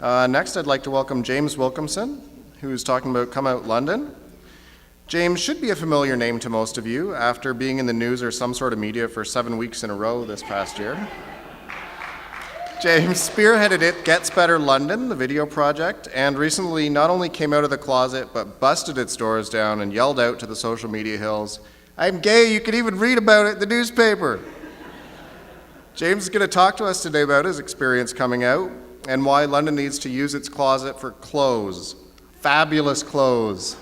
Next, I'd like to welcome James Wilkinson, who's talking about Come Out London. James should be a familiar name to most of you after being in the news or some sort of media for 7 weeks in a row this past year. James spearheaded It Gets Better London, the video project, and recently not only came out of the closet, but busted its doors down and yelled out to the social media hills, "I'm gay, you can even read about it in the newspaper." James is going to talk to us today about his experience coming out and why London needs to use its closet for clothes. Fabulous clothes.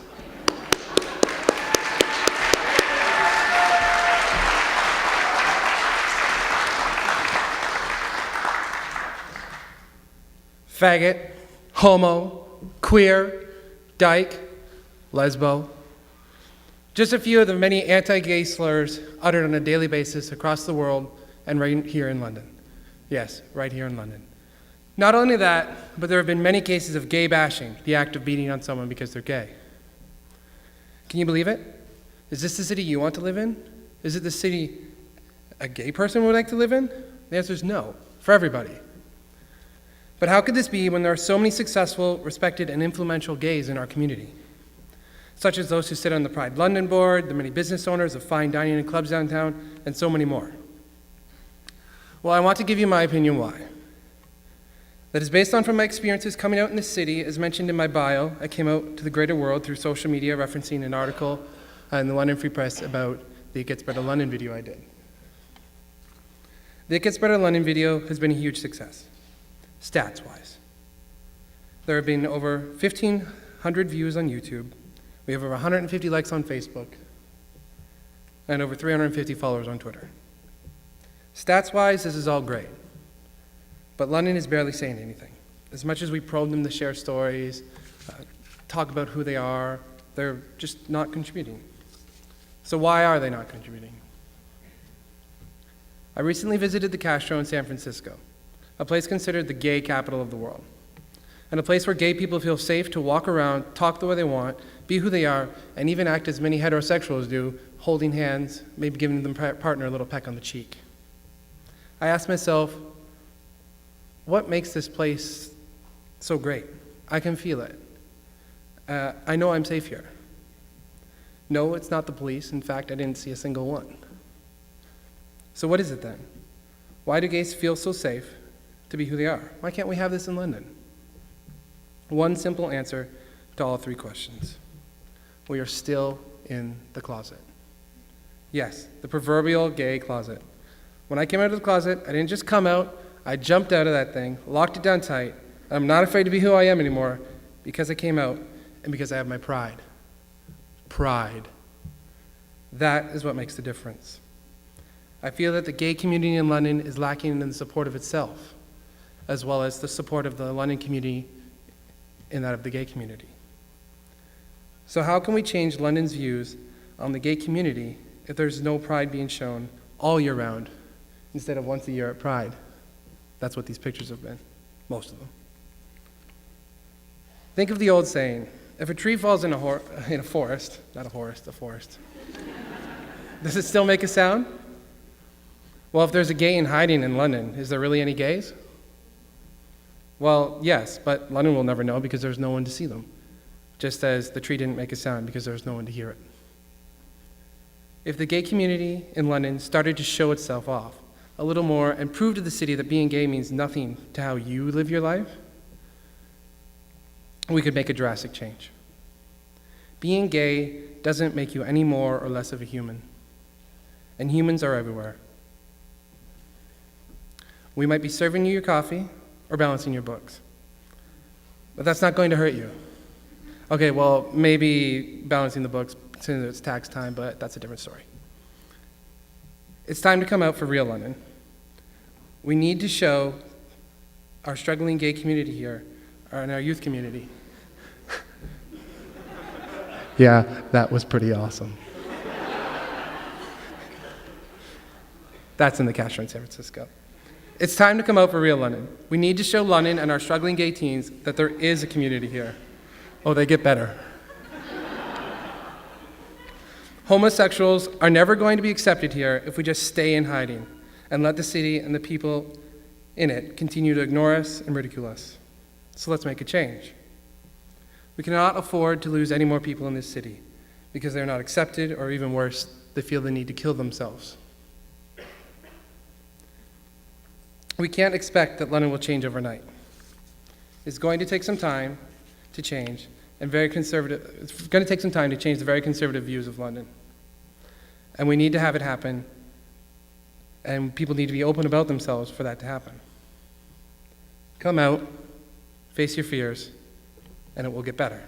Faggot, homo, queer, dyke, lesbo. Just a few of the many anti-gay slurs uttered on a daily basis across the world and right here in London. Yes, right here in London. Not only that, but there have been many cases of gay bashing, the act of beating on someone because they're gay. Can you believe it? Is this the city you want to live in? Is it the city a gay person would like to live in? The answer is no, for everybody. But how could this be when there are so many successful, respected, and influential gays in our community? Such as those who sit on the Pride London board, the many business owners of fine dining and clubs downtown, and so many more. Well, I want to give you my opinion why. That is based on from my experiences coming out in the city, as mentioned in my bio. I came out to the greater world through social media, referencing an article in the London Free Press about the It Gets Better London video I did. The It Gets Better London video has been a huge success. Stats-wise, there have been over 1,500 views on YouTube. We have over 150 likes on Facebook, and over 350 followers on Twitter. Stats-wise, this is all great, but London is barely saying anything. As much as we probe them to share stories, talk about who they are, they're just not contributing. So why are they not contributing? I recently visited the Castro in San Francisco, a place considered the gay capital of the world, and a place where gay people feel safe to walk around, talk the way they want, be who they are, and even act as many heterosexuals do, holding hands, maybe giving their partner a little peck on the cheek. I asked myself, what makes this place so great? I can feel it. I know I'm safe here. No, it's not the police. In fact, I didn't see a single one. So what is it then? Why do gays feel so safe to be who they are? Why can't we have this in London? One simple answer to all three questions. We are still in the closet. Yes, the proverbial gay closet. When I came out of the closet, I didn't just come out, I jumped out of that thing, locked it down tight. I'm not afraid to be who I am anymore because I came out and because I have my pride. Pride. That is what makes the difference. I feel that the gay community in London is lacking in the support of itself, as well as the support of the London community in that of the gay community. So how can we change London's views on the gay community if there's no pride being shown all year round instead of once a year at Pride? That's what these pictures have been, most of them. Think of the old saying, if a tree falls in a forest, not a forest, a forest, does it still make a sound? Well, if there's a gay in hiding in London, is there really any gays? Well, yes, but London will never know because there's no one to see them, just as the tree didn't make a sound because there was no one to hear it. If the gay community in London started to show itself off a little more and prove to the city that being gay means nothing to how you live your life, we could make a drastic change. Being gay doesn't make you any more or less of a human, and humans are everywhere. We might be serving you your coffee or balancing your books, but that's not going to hurt you. Okay, well, maybe balancing the books since it's tax time, but that's a different story. It's time to come out for real, London. We need to show our struggling gay community here, and our youth community. Yeah, that was pretty awesome. That's in the Castro in San Francisco. It's time to come out for real, London. We need to show London and our struggling gay teens that there is a community here. Oh, they get better. Homosexuals are never going to be accepted here if we just stay in hiding and let the city and the people in it continue to ignore us and ridicule us. So let's make a change. We cannot afford to lose any more people in this city because they're not accepted, or even worse, they feel the need to kill themselves. We can't expect that London will change overnight. It's going to take some time to change, and it's going to take some time to change the very conservative views of London. And we need to have it happen, and people need to be open about themselves for that to happen. Come out, face your fears, and it will get better.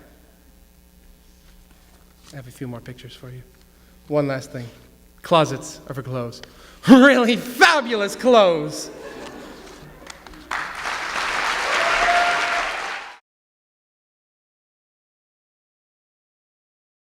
I have a few more pictures for you. One last thing. Closets are for clothes. Really fabulous clothes!